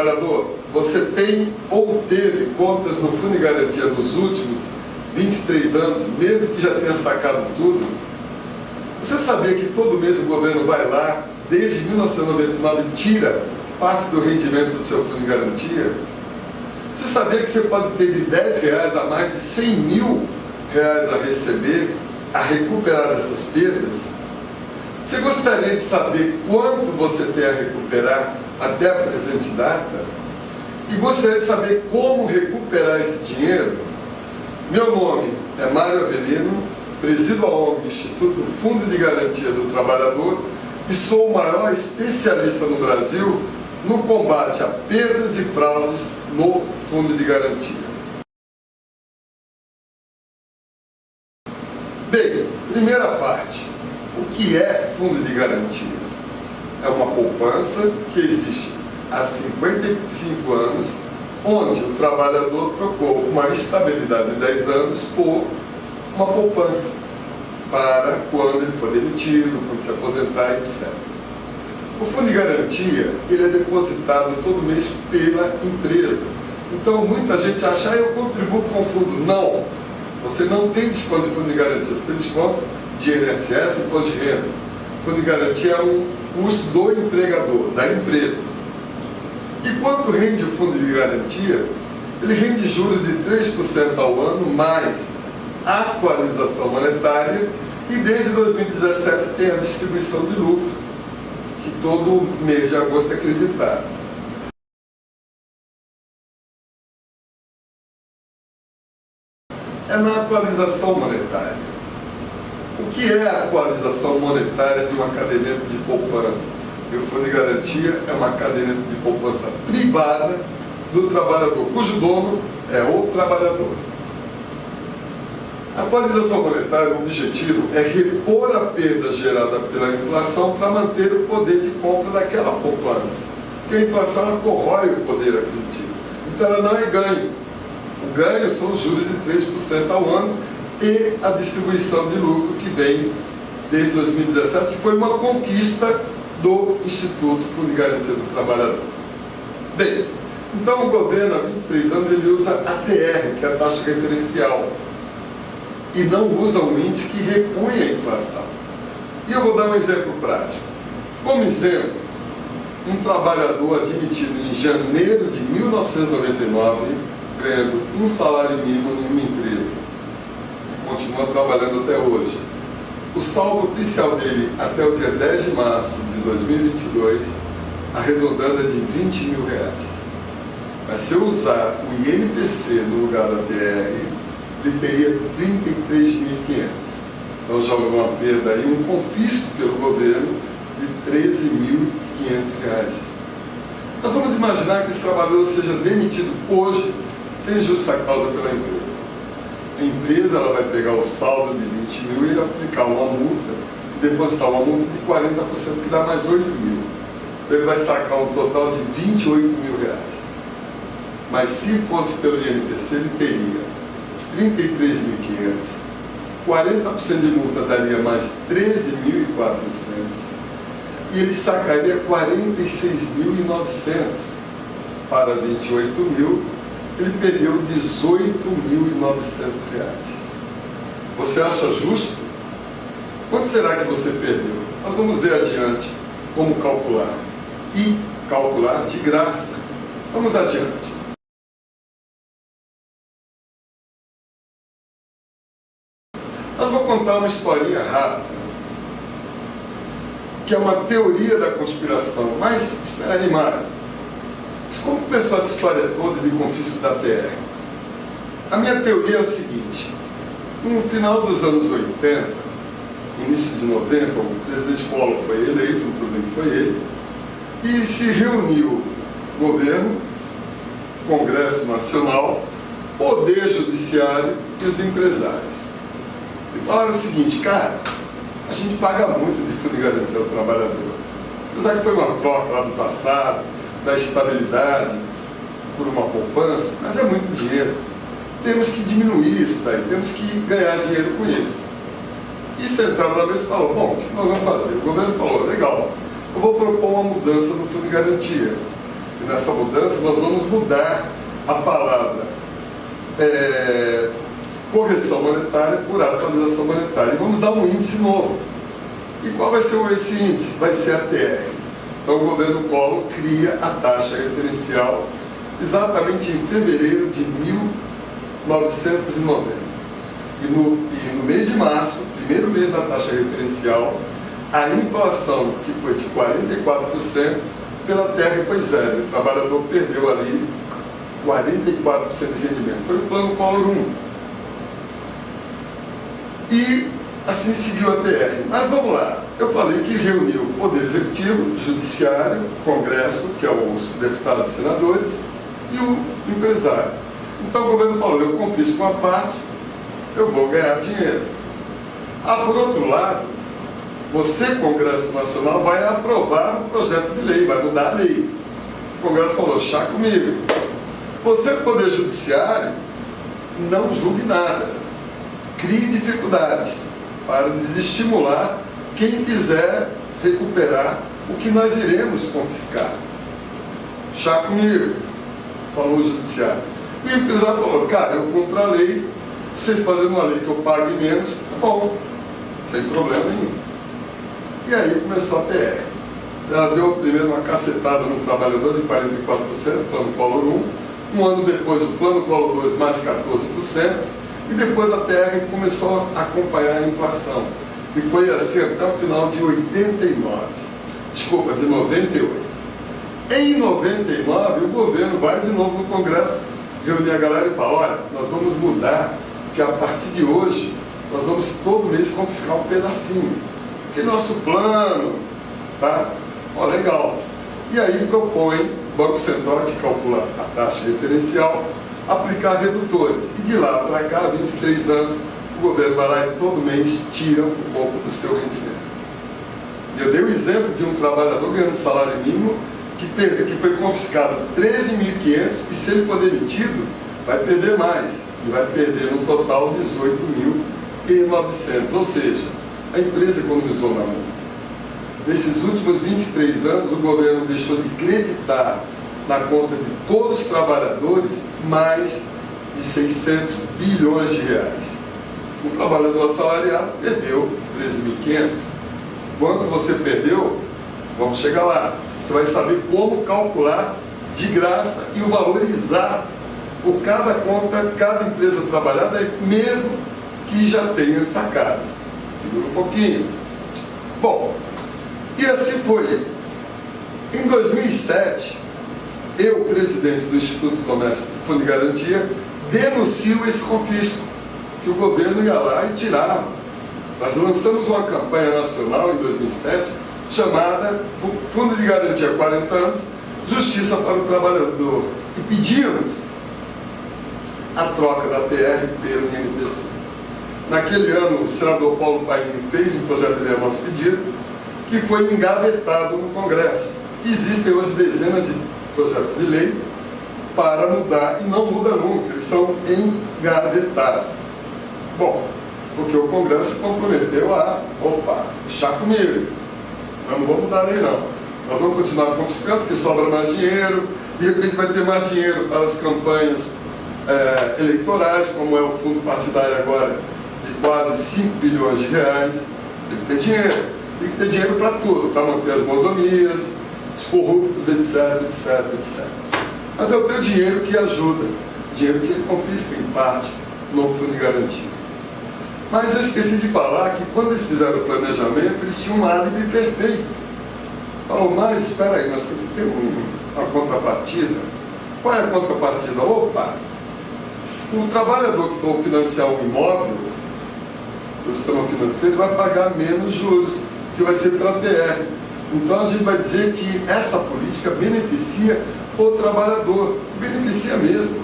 Trabalhador, você tem ou teve contas no Fundo de Garantia nos últimos 23 anos, mesmo que já tenha sacado tudo? Você sabia que todo mês o governo vai lá, desde 1999, tira parte do rendimento do seu Fundo de Garantia? Você sabia que você pode ter de R$10 a mais de R$100 mil a receber, a recuperar essas perdas? Você gostaria de saber quanto você tem a recuperar até a presente data? E gostaria de saber como recuperar esse dinheiro? Meu nome é Mário Avelino, presido a ONG Instituto Fundo de Garantia do Trabalhador e sou o maior especialista no Brasil no combate a perdas e fraudes no Fundo de Garantia. Bem, primeira parte. O que é Fundo de Garantia? É uma poupança que existe há 55 anos, onde o trabalhador trocou uma estabilidade de 10 anos por uma poupança para quando ele for demitido, quando se aposentar, etc. O Fundo de Garantia, ele é depositado todo mês pela empresa. Então, muita gente acha, eu contribuo com o fundo. Não, você não tem desconto de Fundo de Garantia, você tem desconto de INSS e Imposto de Renda. O Fundo de Garantia é um custo do empregador, da empresa. E quanto rende o Fundo de Garantia? Ele rende juros de 3% ao ano, mais atualização monetária, e desde 2017 tem a distribuição de lucro, que todo mês de agosto é acreditado. É na atualização monetária. O que é a atualização monetária de uma caderneta de poupança? E o Fundo de Garantia é uma caderneta de poupança privada do trabalhador, cujo dono é o trabalhador. A atualização monetária, o objetivo é repor a perda gerada pela inflação para manter o poder de compra daquela poupança. Porque a inflação ela corrói o poder aquisitivo. Então ela não é ganho. O ganho são os juros de 3% ao ano e a distribuição de lucro que vem desde 2017, que foi uma conquista do Instituto Fundo de Garantia do Trabalhador. Bem, então o governo há 23 anos ele usa a TR, que é a taxa referencial, e não usa um índice que repõe a inflação. E eu vou dar um exemplo prático. Como exemplo, um trabalhador admitido em janeiro de 1999, ganhando um salário mínimo em uma empresa, e continua trabalhando até hoje. O saldo oficial dele até o dia 10 de março de 2022, arredondando, é de R$20 mil. Mas se eu usar o INPC no lugar da TR, ele teria 33.500. Então já houve uma perda aí, um confisco pelo governo de R$13.500. Nós vamos imaginar que esse trabalhador seja demitido hoje, sem justa causa pela empresa. A empresa ela vai pegar o saldo de 20 mil e aplicar uma multa, e depositar uma multa de 40%, que dá mais 8 mil. Então ele vai sacar um total de R$28 mil. Mas se fosse pelo INPC, ele teria 33.500, 40% de multa daria mais 13.400 e ele sacaria 46.900 para 28 mil, ele perdeu R$18.900. Você acha justo? Quanto será que você perdeu? Nós vamos ver adiante como calcular. E calcular de graça. Vamos adiante. Nós vamos contar uma historinha rápida, que é uma teoria da conspiração. Mas, espera aí, Mário. Mas como começou essa história toda de confisco da TR? A minha teoria é a seguinte. No final dos anos 80, início de 90, o presidente Collor foi eleito, não estou dizendo que foi ele, e se reuniu governo, Congresso Nacional, Poder Judiciário e os empresários. E falaram o seguinte, cara, a gente paga muito de Fundo de Garantia ao trabalhador. Apesar que foi uma troca lá do passado, da estabilidade por uma poupança, mas é muito dinheiro. Temos que diminuir isso daí, temos que ganhar dinheiro com isso. E sentaram na mesa e falaram, bom, o que nós vamos fazer? O governo falou, legal, eu vou propor uma mudança no Fundo de Garantia. E nessa mudança nós vamos mudar a palavra correção monetária por atualização monetária. E vamos dar um índice novo. E qual vai ser esse índice? Vai ser a TR. Então o governo Collor cria a taxa referencial exatamente em fevereiro de 1990. E no mês de março, primeiro mês da taxa referencial, a inflação, que foi de 44%, pela TR foi zero. O trabalhador perdeu ali 44% de rendimento. Foi o plano Collor 1. E assim seguiu a TR. Mas vamos lá. Eu falei que reuniu o Poder Executivo, Judiciário, Congresso, que é os deputados e senadores, e o empresário. Então o governo falou, eu confisco uma parte, eu vou ganhar dinheiro. Por outro lado, você, Congresso Nacional, vai aprovar um projeto de lei, vai mudar a lei. O Congresso falou, chá comigo. Você, Poder Judiciário, não julgue nada. Crie dificuldades para desestimular quem quiser recuperar o que nós iremos confiscar. Chá comigo, falou o Judiciário. E o empresário falou, cara, eu compro a lei, vocês fazendo uma lei que eu pague menos, tá bom, sem problema nenhum. E aí começou a TR. Ela deu primeiro uma cacetada no trabalhador de 44%, plano Collor 1. Um ano depois, o plano Collor 2, mais 14%. E depois a TR começou a acompanhar a inflação. E foi assim até o final de 98. Em 99, o governo vai de novo no Congresso, reunir a galera e falar, olha, nós vamos mudar, porque a partir de hoje, nós vamos todo mês confiscar um pedacinho. Que nosso plano, tá? Ó, legal. E aí propõe o Banco Central, que calcula a taxa referencial, aplicar redutores. E de lá para cá, 23 anos, o governo vai lá e todo mês tira um pouco do seu rendimento. E eu dei o exemplo de um trabalhador ganhando salário mínimo que foi confiscado 13.500 e se ele for demitido, vai perder mais. E vai perder no total 18.900. Ou seja, a empresa economizou na mão. Nesses últimos 23 anos, o governo deixou de creditar na conta de todos os trabalhadores mais de 600 bilhões de reais. O trabalhador assalariado perdeu 13.500. Quanto você perdeu? Vamos chegar lá. Você vai saber como calcular de graça e o valor exato por cada conta, cada empresa trabalhada, mesmo que já tenha sacado. Segura um pouquinho. Bom, e assim foi. Em 2007, eu, presidente do Instituto Doméstico de Fundo de Garantia, denuncio esse confisco, que o governo ia lá e tirava. Nós lançamos uma campanha nacional em 2007, chamada Fundo de Garantia 40 anos, Justiça para o Trabalhador. E pedíamos a troca da TR pelo INPC. Naquele ano, o senador Paulo Paim fez um projeto de lei a nosso pedido, que foi engavetado no Congresso. Existem hoje dezenas de projetos de lei para mudar, e não muda nunca, eles são engavetados. Bom, porque o Congresso se comprometeu a, chá comigo, nós não vamos mudar a lei não. Nós vamos continuar confiscando, porque sobra mais dinheiro, de repente vai ter mais dinheiro para as campanhas eleitorais, como é o fundo partidário agora, de quase 5 bilhões de reais. Tem que ter dinheiro. Tem que ter dinheiro para tudo, para manter as mordomias, os corruptos, etc. Mas é o teu dinheiro que ajuda, dinheiro que ele confisca em parte no fundo de garantia. Mas eu esqueci de falar que quando eles fizeram o planejamento, eles tinham um álibi perfeito. Falou, mas espera aí, nós temos que ter uma contrapartida. Qual é a contrapartida? O trabalhador que for financiar um imóvel do sistema financeiro vai pagar menos juros, que vai ser pela TR. Então a gente vai dizer que essa política beneficia o trabalhador, beneficia mesmo,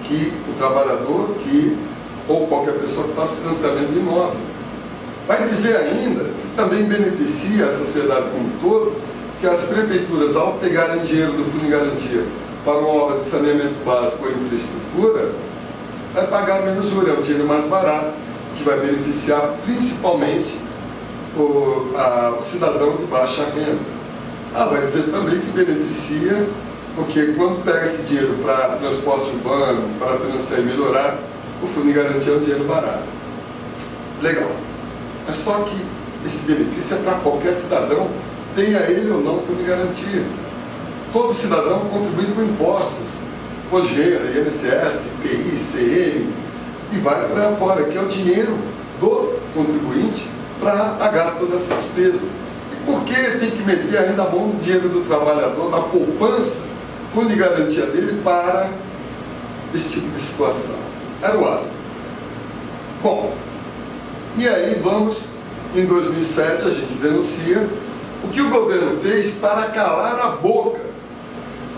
que o trabalhador ou qualquer pessoa que faça financiamento de imóvel. Vai dizer ainda que também beneficia a sociedade como um todo, que as prefeituras, ao pegarem dinheiro do Fundo de Garantia para uma obra de saneamento básico ou infraestrutura, vai pagar menos juros, é um dinheiro mais barato, que vai beneficiar principalmente o cidadão de baixa renda. Vai dizer também que beneficia Porque quando pega esse dinheiro para transporte urbano, para financiar e melhorar, o fundo de garantia é um dinheiro barato. Legal. Mas só que esse benefício é para qualquer cidadão, tenha ele ou não o fundo de garantia. Todo cidadão contribui com impostos, COGERA, INSS, IPI, ICM, e vai por aí fora, que é o dinheiro do contribuinte para pagar toda essa despesa. E por que tem que meter ainda a mão no dinheiro do trabalhador, na poupança, fundo de garantia dele para esse tipo de situação? Era o hábito. Bom, e aí vamos, em 2007 a gente denuncia o que o governo fez para calar a boca,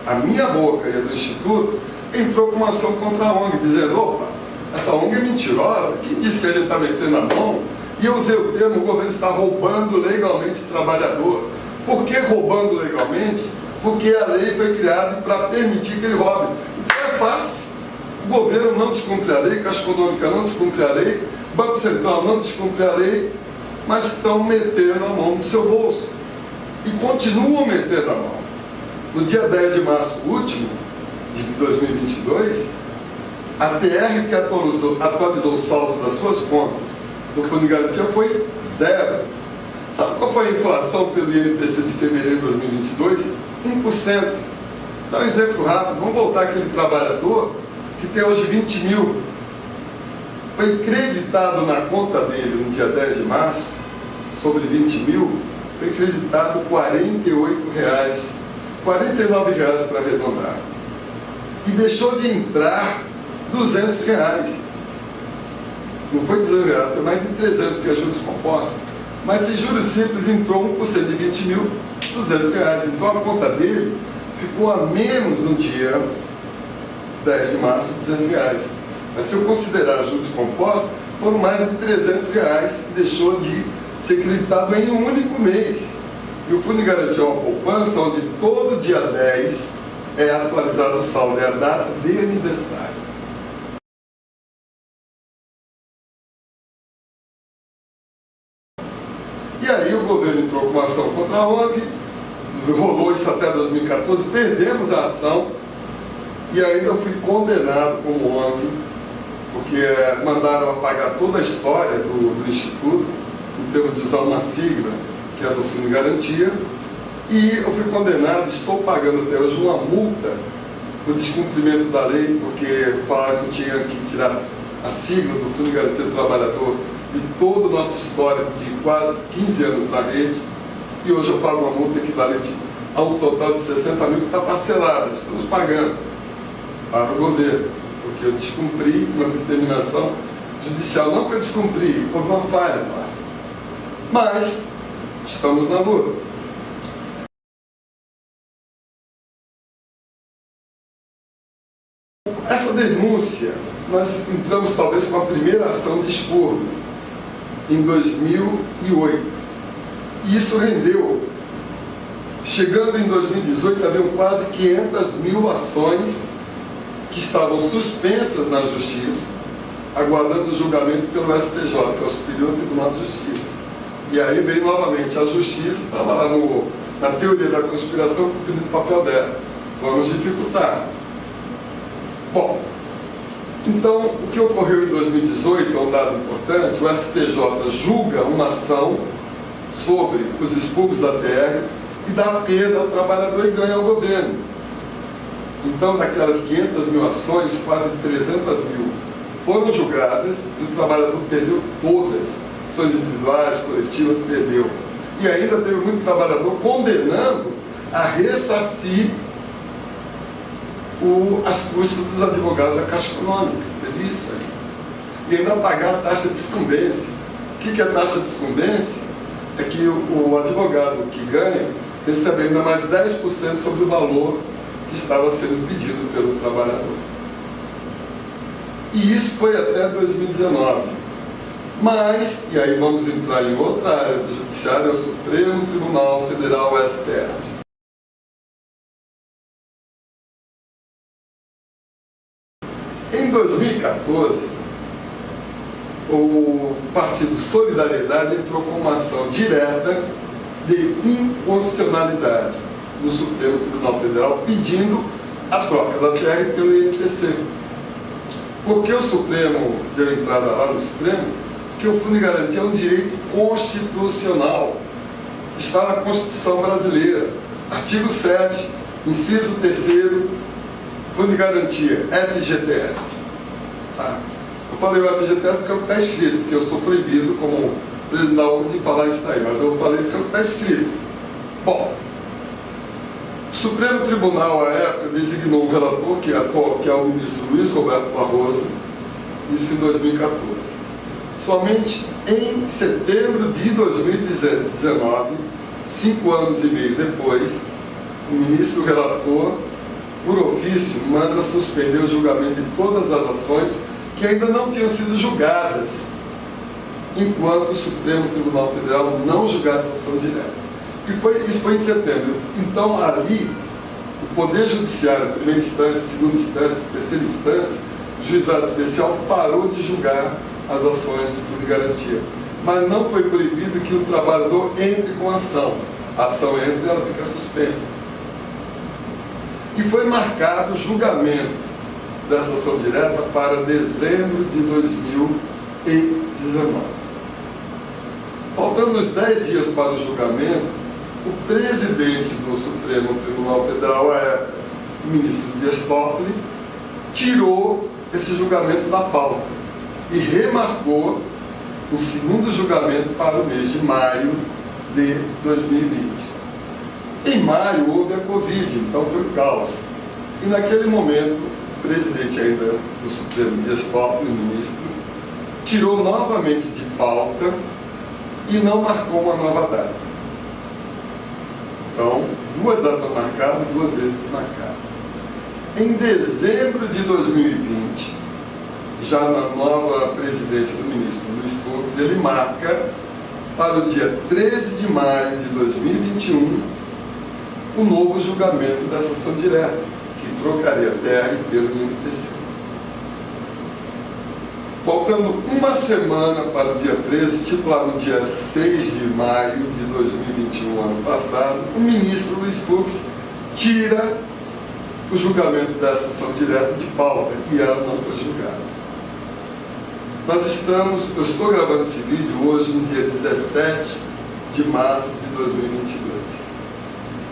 a minha boca e a do Instituto, entrou com uma ação contra a ONG, dizendo, opa, essa ONG é mentirosa, quem disse que a gente está metendo a mão? E eu usei o termo, o governo está roubando legalmente o trabalhador. Por que roubando legalmente? Porque a lei foi criada para permitir que ele roube. Então é fácil. O governo não descumpre a lei, Caixa Econômica não descumpre a lei, Banco Central não descumpre a lei, mas estão metendo a mão no seu bolso. E continuam metendo a mão. No dia 10 de março último, de 2022, a TR que atualizou o saldo das suas contas no Fundo de Garantia foi 0. Sabe qual foi a inflação pelo INPC de fevereiro de 2022? 1%. Dá um exemplo rápido. Vamos voltar àquele trabalhador que tem hoje 20 mil. Foi creditado na conta dele no dia 10 de março, sobre 20 mil, foi creditado R$ 48,00, R$ 49,00 para arredondar. E deixou de entrar R$ 200,00. Não foi R$ 200,00, foi mais de 300, porque é juros compostos. Mas se juros simples entrou 1% de 20 mil, R$ 200,00. Então a conta dele ficou a menos no dia 10 de março, R$ 200,00. Mas se eu considerar juros compostos, foram mais de R$ 300,00 que deixou de ser creditado em um único mês. E o Fundo de Garantia é uma poupança onde todo dia 10 é atualizado o saldo, é a data de aniversário. E aí o governo entrou com uma ação contra a ONG, rolou isso até 2014, perdemos a ação e ainda fui condenado como ONG, porque mandaram apagar toda a história do Instituto, em termos de usar uma sigla, que é do Fundo de Garantia, e eu fui condenado, estou pagando até hoje uma multa por descumprimento da lei, porque falaram que eu tinha que tirar a sigla do Fundo de Garantia do Trabalhador de toda a nossa história de quase 15 anos na rede, e hoje eu pago uma multa equivalente a um total de 60 mil que está parcelada, estamos pagando para o governo, porque eu descumpri uma determinação judicial, não que eu descumpri, houve uma falha nossa, mas estamos na luta. Essa denúncia, nós entramos talvez com a primeira ação de expurgo, em 2008. E isso rendeu, chegando em 2018, haviam quase 500 mil ações que estavam suspensas na Justiça, aguardando o julgamento pelo STJ, que é o Superior Tribunal de Justiça. E aí veio novamente a Justiça, estava lá na teoria da conspiração, cumprindo o papel dela. Vamos dificultar. Bom, então, o que ocorreu em 2018 é um dado importante. O STJ julga uma ação sobre os expurgos da TR e dá perda ao trabalhador e ganha ao governo. Então, daquelas 500 mil ações, quase 300 mil foram julgadas e o trabalhador perdeu todas. Ações individuais, coletivas, perdeu. E ainda teve muito trabalhador condenando a ressarcir as custas dos advogados da Caixa Econômica. Teve isso aí. E ainda pagar a taxa de sucumbência. O que é a taxa de sucumbência? É que o advogado que ganha recebe ainda mais 10% sobre o valor que estava sendo pedido pelo trabalhador. E isso foi até 2019. Mas, e aí vamos entrar em outra área do Judiciário, é o Supremo Tribunal Federal, o STF. Em 2014, o Partido Solidariedade entrou com uma ação direta de inconstitucionalidade. no Supremo Tribunal Federal pedindo a troca da TR pelo INPC. Por que o Supremo deu entrada lá no Supremo? Porque o Fundo de Garantia é um direito constitucional. Está na Constituição brasileira. Artigo 7, inciso 3º, Fundo de Garantia, FGTS. Tá? Eu falei o FGTS porque é o que está escrito, porque eu sou proibido como presidente da ONU de falar isso daí, mas eu falei porque é o que está escrito. Bom, o Supremo Tribunal, à época, designou um relator, que é o ministro Luiz Roberto Barroso, isso em 2014. Somente em setembro de 2019, 5 anos e meio depois, o ministro relator, por ofício, manda suspender o julgamento de todas as ações que ainda não tinham sido julgadas, enquanto o Supremo Tribunal Federal não julgasse a ação direta. Isso foi em setembro. Então, ali, o Poder Judiciário, primeira instância, segunda instância, terceira instância, o Juizado Especial parou de julgar as ações de fundo de garantia. Mas não foi proibido que o trabalhador entre com a ação. A ação entra e ela fica suspensa. E foi marcado o julgamento dessa ação direta para dezembro de 2019. Faltando uns 10 dias para o julgamento, o presidente do Supremo Tribunal Federal, à época, o ministro Dias Toffoli, tirou esse julgamento da pauta e remarcou o segundo julgamento para o mês de maio de 2020. Em maio houve a Covid, então foi um caos. E naquele momento, o presidente ainda do Supremo, Dias Toffoli, o ministro, tirou novamente de pauta e não marcou uma nova data. Então, 2 datas marcadas, 2 vezes desmarcadas. Em dezembro de 2020, já na nova presidência do ministro Luiz Fux, ele marca para o dia 13 de maio de 2021 o novo julgamento dessa ação direta, que trocaria a TR pelo INPC. Faltando uma semana para o dia 13, tipo lá no dia 6 de maio de 2021, ano passado, o ministro Luiz Fux tira o julgamento dessa ação direta de pauta e ela não foi julgada. Eu estou gravando esse vídeo hoje, no dia 17 de março de 2022.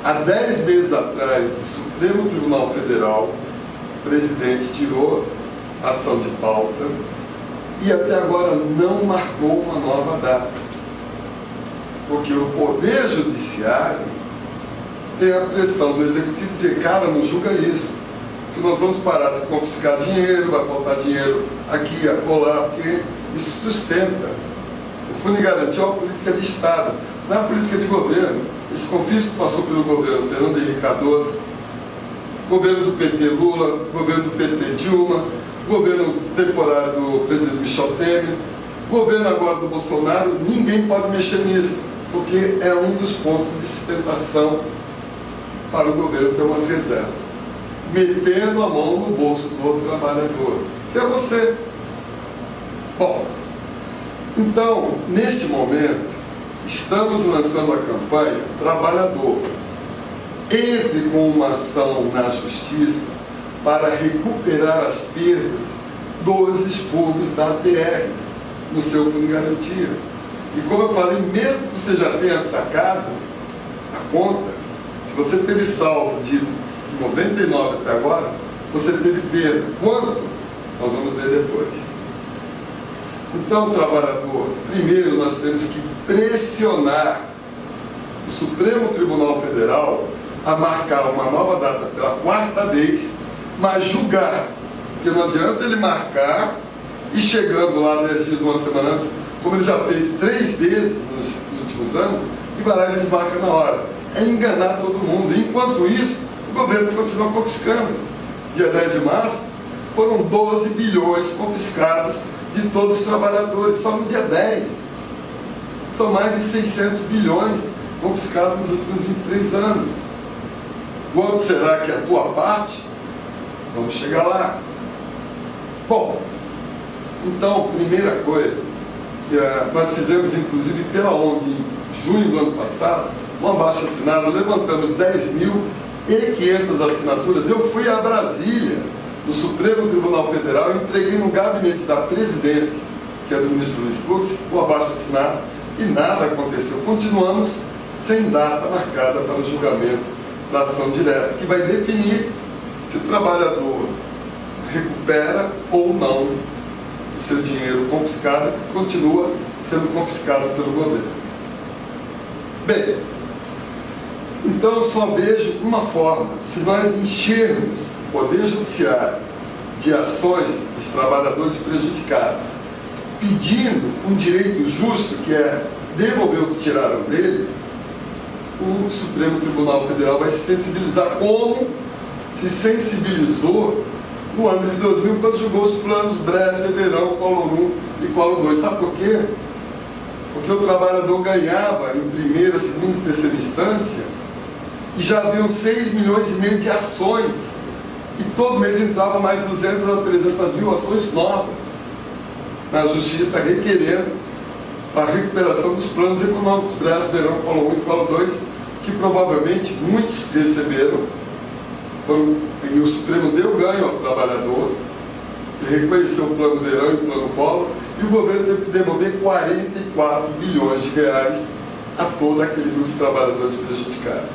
Há 10 meses atrás, o Supremo Tribunal Federal, o presidente tirou a ação de pauta e até agora não marcou uma nova data. Porque o Poder Judiciário tem a pressão do Executivo de dizer, cara, não julga isso, que nós vamos parar de confiscar dinheiro, vai faltar dinheiro aqui, acolá, porque isso sustenta. O Fundo de Garantia é uma política de Estado, não é uma política de governo. Esse confisco passou pelo governo Fernando Henrique Cardoso, governo do PT Lula, governo do PT Dilma, governo temporário do presidente Michel Temer, governo agora do Bolsonaro. Ninguém pode mexer nisso, porque é um dos pontos de sustentação para o governo ter umas reservas, metendo a mão no bolso do trabalhador, que é você. Bom, então, neste momento, estamos lançando a campanha Trabalhador. Entre com uma ação na Justiça para recuperar as perdas dos expurgos da ATR no seu fundo de garantia. E como eu falei, mesmo que você já tenha sacado a conta, se você teve saldo de 99 até agora, você teve perda. Quanto? Nós vamos ver depois. Então, trabalhador, primeiro nós temos que pressionar o Supremo Tribunal Federal a marcar uma nova data pela 4ª vez, mas julgar, porque não adianta ele marcar e chegando lá 10 dias, uma semana antes, como ele já fez 3 vezes nos últimos anos, e vai lá e desmarca na hora. É enganar todo mundo. Enquanto isso, o governo continua confiscando. Dia 10 de março, foram 12 bilhões confiscados de todos os trabalhadores, só no dia 10. São mais de 600 bilhões confiscados nos últimos 23 anos. Quanto será que é a tua parte? Vamos chegar lá. Bom, então, primeira coisa, nós fizemos inclusive pela ONG em junho do ano passado um abaixo-assinado, levantamos 10.500 assinaturas. Eu fui a Brasília, no Supremo Tribunal Federal, e entreguei no gabinete da presidência, que é do ministro Luiz Fux, o abaixo-assinado, e nada aconteceu. Continuamos sem data marcada para o julgamento da ação direta, que vai definir se o trabalhador recupera ou não o seu dinheiro confiscado, que continua sendo confiscado pelo governo. Bem, então eu só vejo uma forma: se nós enchermos o Poder Judiciário de ações dos trabalhadores prejudicados, pedindo um direito justo, que é devolver o que tiraram dele, o Supremo Tribunal Federal vai se sensibilizar, como se sensibilizou no ano de 2000, quando julgou os planos Bresser, Verão, Collor 1 e Collor 2. Sabe por quê? Porque o trabalhador ganhava em primeira, segunda e terceira instância, e já haviam 6,5 milhões de ações, e todo mês entrava mais 200 a 300 mil ações novas na Justiça, requerendo a recuperação dos planos econômicos Bresser, Verão, Collor 1 e Collor 2, que provavelmente muitos receberam, e o Supremo deu ganho ao trabalhador, e reconheceu o plano Verão e o plano Collor, e o governo teve que devolver 44 bilhões de reais a todo aquele grupo de trabalhadores prejudicados.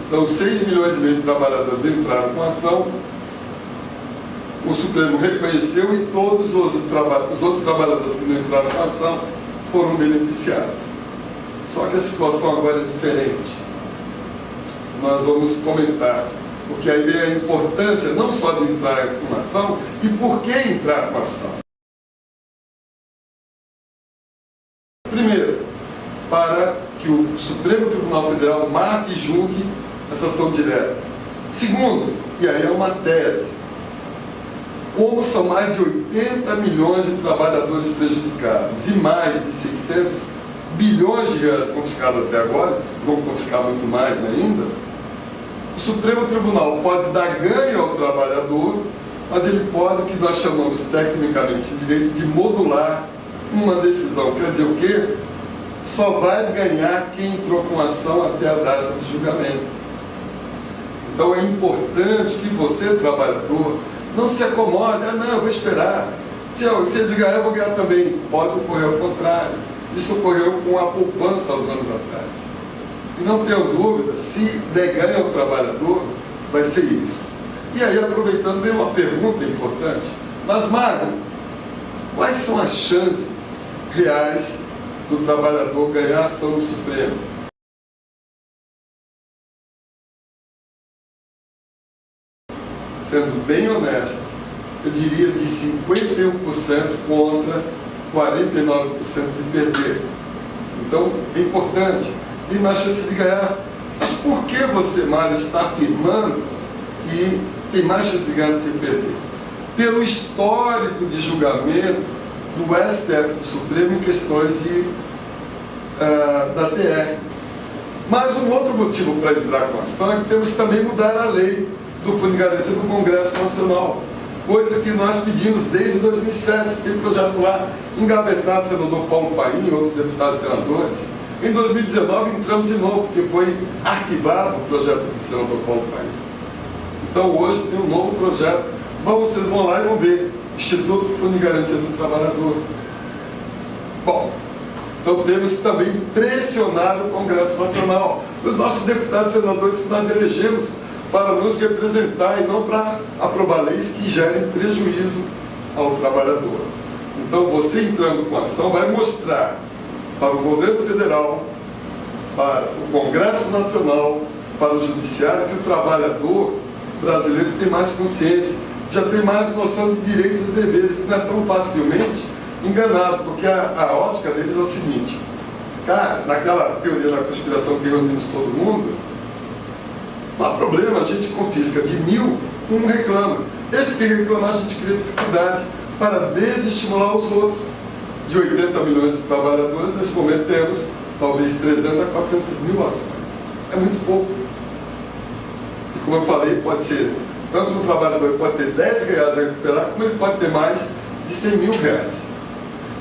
Então, 6,5 milhões de trabalhadores entraram com ação, o Supremo reconheceu, e todos os outros trabalhadores que não entraram com ação foram beneficiados. Só que a situação agora é diferente. Nós vamos comentar, porque aí vem a importância não só de entrar com ação, e por que entrar com ação. Primeiro, para que o Supremo Tribunal Federal marque e julgue essa ação direta. Segundo, e aí é uma tese, como são mais de 80 milhões de trabalhadores prejudicados e mais de 600 bilhões de reais confiscados até agora, vão confiscar muito mais ainda, o Supremo Tribunal pode dar ganho ao trabalhador, mas ele pode, o que nós chamamos tecnicamente de direito de modular uma decisão. Quer dizer o quê? Só vai ganhar quem entrou com ação até a data de julgamento. Então é importante que você, trabalhador, não se acomode: ah, não, eu vou esperar. Se eu ganhar, eu vou ganhar também. Pode ocorrer ao contrário. Isso ocorreu com a poupança há uns anos atrás. E não tenho dúvida, se der ganho ao trabalhador, vai ser isso. E aí, aproveitando, vem uma pergunta importante: mas, Magno, quais são as chances reais do trabalhador ganhar a ação do Supremo? Sendo bem honesto, eu diria de 51% contra 49% de perder. Então, é importante. E na chance de ganhar. Mas por que você, Mário, está afirmando que tem mais chance de ganhar do que perder? Pelo histórico de julgamento do STF, do Supremo, em questões da TR. Mas um outro motivo para entrar com a ação é que temos que também mudar a lei do Fundo de Garantia do Congresso Nacional, coisa que nós pedimos desde 2007, tem projeto lá engavetado, senador Paulo Paim e outros deputados e senadores. Em 2019 entramos de novo, porque foi arquivado o projeto do senador Paulo Paim. Então hoje tem um novo projeto. Vocês vão lá e vão ver. Instituto Fundo de Garantia do Trabalhador. Bom, então temos que também pressionar o Congresso Nacional, os nossos deputados e senadores que nós elegemos para nos representar e não para aprovar leis que gerem prejuízo ao trabalhador. Então você entrando com a ação vai mostrar para o governo federal, para o Congresso Nacional, para o Judiciário, que o trabalhador brasileiro tem mais consciência, já tem mais noção de direitos e deveres, que não é tão facilmente enganado, porque a ótica deles é o seguinte: cara, naquela teoria da conspiração que reunimos todo mundo, não há problema, a gente confisca de 1.000, um reclama. Esse que reclamar, a gente cria dificuldade para desestimular os outros. De 80 milhões de trabalhadores, nesse momento temos talvez 300 a 400 mil ações. É muito pouco. E como eu falei, pode ser, tanto um trabalhador pode ter 10 reais a recuperar, como ele pode ter mais de 100 mil reais.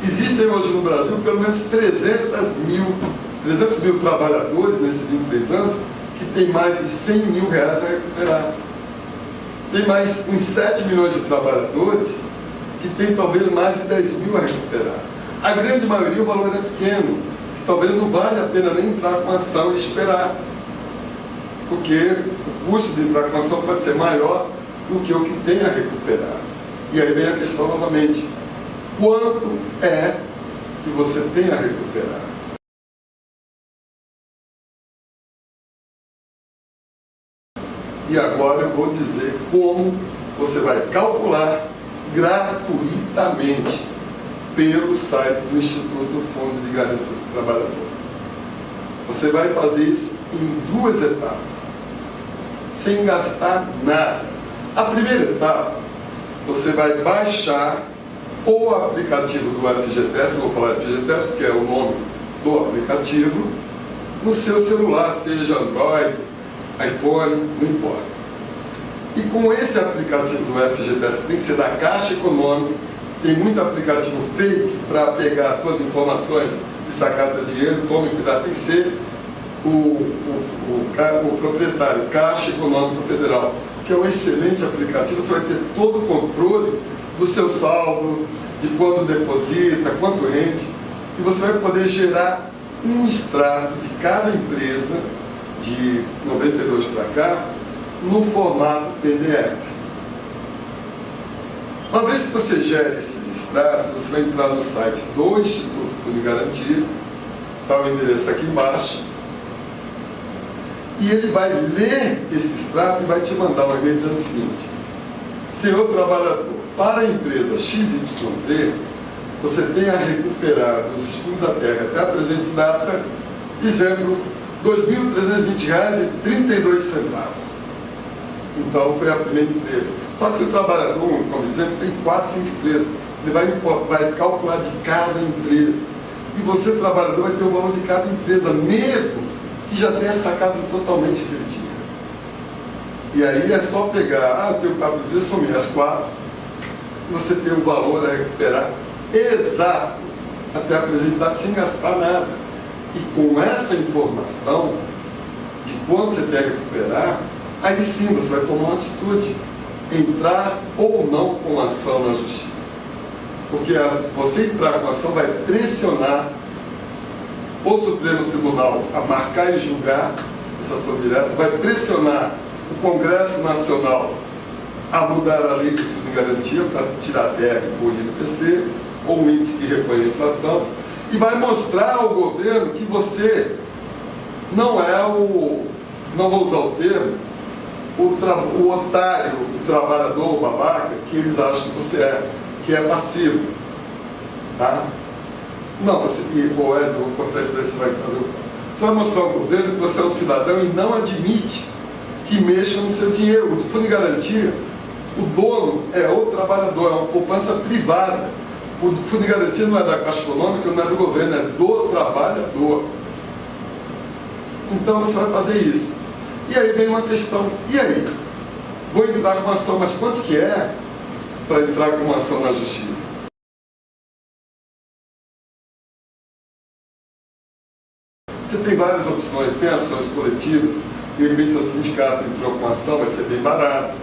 Existem hoje no Brasil pelo menos 300 mil 300 mil trabalhadores nesses 23 anos que tem mais de 100 mil reais a recuperar. Tem mais uns 7 milhões de trabalhadores que tem talvez mais de 10 mil a recuperar. A grande maioria o valor é pequeno, que talvez não vale a pena nem entrar com ação e esperar, porque o custo de entrar com ação pode ser maior do que o que tem a recuperar. E aí vem a questão novamente, quanto é que você tem a recuperar? E agora eu vou dizer como você vai calcular gratuitamente pelo site do Instituto Fundo de Garantia do Trabalhador. Você vai fazer isso em 2 etapas, sem gastar nada. A primeira etapa, você vai baixar o aplicativo do FGTS, eu vou falar FGTS porque é o nome do aplicativo, no seu celular, seja Android, iPhone, não importa. E com esse aplicativo do FGTS, que tem que ser da Caixa Econômica, tem muito aplicativo fake para pegar as suas informações e sacar teu dinheiro, tome cuidado, tem que ser o proprietário, Caixa Econômica Federal, que é um excelente aplicativo. Você vai ter todo o controle do seu saldo, de quando deposita, quanto rende, e você vai poder gerar um extrato de cada empresa de 92 para cá no formato PDF. Uma vez que você gere esses extratos, você vai entrar no site do Instituto Fundo de Garantia, está o endereço aqui embaixo, e ele vai ler esse extrato e vai te mandar um e-mail dizendo o seguinte: senhor trabalhador, para a empresa XYZ, você tem a recuperar dos escudos da terra até a presente data, exemplo, R$ 2.320,32. Então foi a primeira empresa. Só que o trabalhador, como exemplo, tem 4, 5 empresas. Ele vai calcular de cada empresa. E você, trabalhador, vai ter o valor de cada empresa, mesmo que já tenha sacado totalmente aquele dinheiro. E aí é só pegar, eu tenho 4 empresas, somei as 4, e você tem o valor a recuperar exato até a presente data, sem gastar nada. E com essa informação de quanto você tem a recuperar, aí sim você vai tomar uma atitude, entrar ou não com ação na justiça. Porque você entrar com ação vai pressionar o Supremo Tribunal a marcar e julgar essa ação direta, vai pressionar o Congresso Nacional a mudar a lei de fundo de garantia para tirar a TR por INPC, ou um índice que repõe a inflação, e vai mostrar ao governo que você não é não vou usar o termo, o otário, o trabalhador, o babaca, que eles acham que você é, que é passivo. Tá? Não, você, vou cortar isso daí, você vai fazer. Você vai mostrar ao governo que você é um cidadão e não admite que mexa no seu dinheiro. O fundo de garantia, o dono é o trabalhador, é uma poupança privada. O fundo de garantia não é da Caixa Econômica, não é do governo, é do trabalhador. Então você vai fazer isso. E aí vem uma questão, e aí? Vou entrar com uma ação, mas quanto que é para entrar com uma ação na justiça? Você tem várias opções, tem ações coletivas, de repente seu sindicato entrou com uma ação, vai ser bem barato.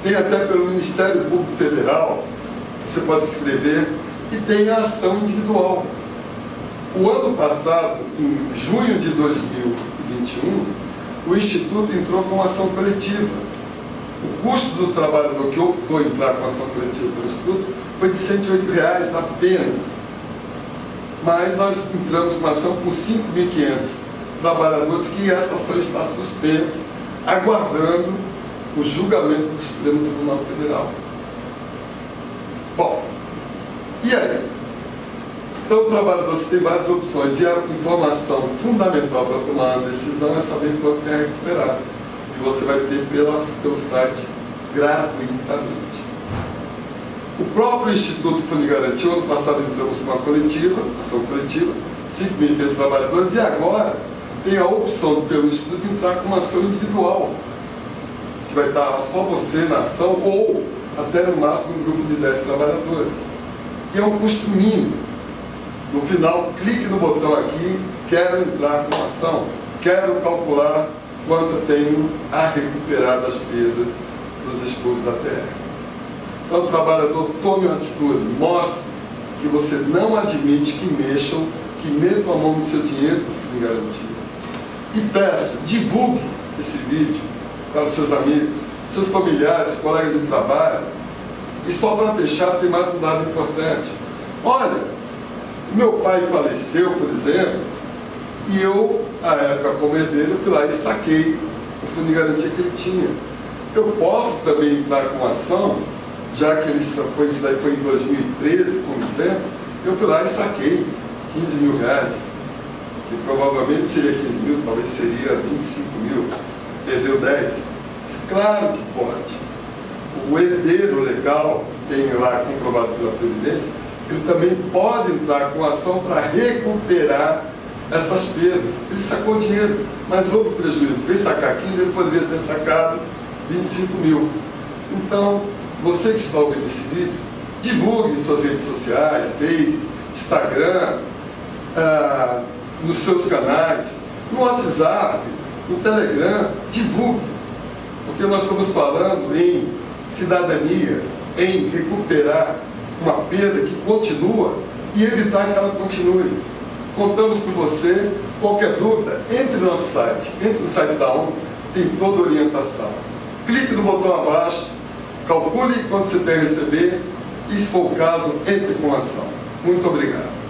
Tem até pelo Ministério Público Federal, você pode se inscrever, e tem a ação individual. O ano passado, em junho de 2021, o Instituto entrou com uma ação coletiva. O custo do trabalhador que optou em entrar com ação coletiva pelo Instituto foi de R$ 108,00 apenas. Mas nós entramos com uma ação com 5.500 trabalhadores, que essa ação está suspensa, aguardando o julgamento do Supremo Tribunal Federal. Bom, e aí? Então, o trabalhador, você tem várias opções, e a informação fundamental para tomar uma decisão é saber quanto quer recuperar. E você vai ter pelo site gratuitamente. O próprio Instituto Fundo de Garantia, ano passado entramos com uma coletiva, ação coletiva, 5.500 trabalhadores, e agora tem a opção pelo Instituto de entrar com uma ação individual, que vai estar só você na ação, ou até no máximo um grupo de 10 trabalhadores. E é um custo mínimo. No final, clique no botão aqui, quero entrar com ação, quero calcular quanto eu tenho a recuperar das perdas dos escudos da TR. Então, trabalhador, tome uma atitude, mostre que você não admite que mexam, que metam a mão no seu dinheiro do Fundo de Garantia. E peço, divulgue esse vídeo para os seus amigos, seus familiares, colegas de trabalho. E só para fechar, tem mais um dado importante. Olha, meu pai faleceu, por exemplo, e eu, à época como herdeiro, fui lá e saquei o Fundo de Garantia que ele tinha. Eu posso também entrar com ação, já que isso daí foi em 2013, por exemplo, eu fui lá e saquei 15 mil reais, que provavelmente seria 15 mil, talvez seria 25 mil, perdeu 10. Claro que pode. O herdeiro legal, que tem lá comprovado pela Previdência, ele também pode entrar com ação para recuperar essas perdas. Ele sacou dinheiro, mas houve prejuízo. Em vez de sacar 15, ele poderia ter sacado 25 mil. Então, você que está ouvindo esse vídeo, divulgue em suas redes sociais, Face, Instagram, nos seus canais, no WhatsApp, no Telegram, divulgue. Porque nós estamos falando em cidadania, em recuperar uma perda que continua e evitar que ela continue. Contamos com você. Qualquer dúvida, entre no nosso site, entre no site da ONU, tem toda a orientação. Clique no botão abaixo, calcule quanto você tem a receber e, se for o caso, entre com ação. Muito obrigado.